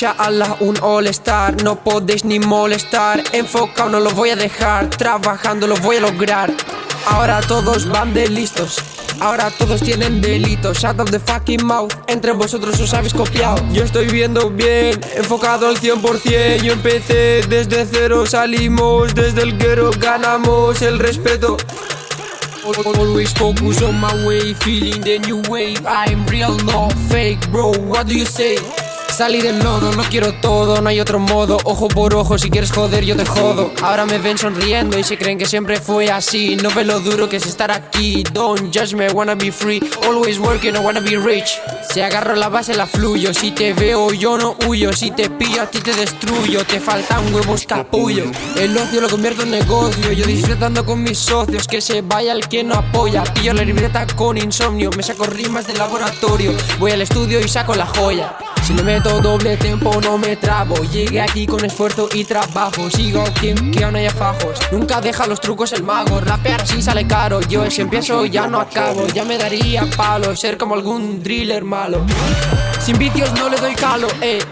Inshallah un all-star, no podéis ni molestar. Enfocado no lo voy a dejar, trabajando lo voy a lograr. Ahora todos van de listos, ahora todos tienen delitos. Shut up the fucking mouth, entre vosotros os habéis copiado. Yo estoy viendo bien, enfocado al 100%. Yo empecé desde cero, salimos desde el guero, ganamos el respeto. Always focus on my way, feeling the new wave. I'm real, no fake, bro, what do you say? Salí del lodo, lo quiero todo, no hay otro modo. Ojo por ojo, si quieres joder yo te jodo. Ahora me ven sonriendo y se creen que siempre fue así. No ven lo duro que es estar aquí. Don't judge me, wanna be free. Always working, I wanna be rich. Si agarro la base la fluyo. Si te veo yo no huyo. Si te pillo a ti te destruyo. Te faltan huevos capullo. El ocio lo convierto en negocio. Yo disfrutando con mis socios. Que se vaya el que no apoya. Pillo la libreta con insomnio. Me saco rimas del laboratorio. Voy al estudio y saco la joya. Si le meto doble tempo no me trabo. Llegué aquí con esfuerzo y trabajo. Sigo que aún haya fajos. Nunca deja los trucos el mago. Rapear así sale caro. Yo si empiezo ya no acabo. Ya me daría palo ser como algún driller malo. Sin vicios no le doy calo,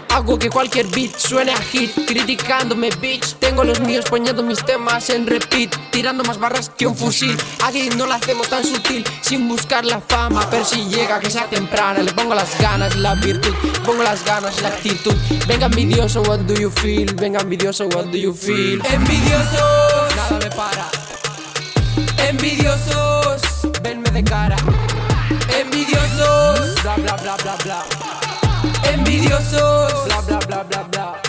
hago que cualquier beat suene a hit. Criticándome bitch, tengo los míos poniendo mis temas en repeat. Tirando más barras que un fusil. Aquí no la hacemos tan sutil, sin buscar la fama. Pero si llega que sea temprana, le pongo las ganas y la virtud. Pongo las ganas y la actitud. Venga envidioso, what do you feel? Venga envidioso, what do you feel? Envidiosos, nada me para. Envidiosos, venme de cara. Envidiosos, bla bla bla bla bla. Envidiosos, bla bla bla bla bla.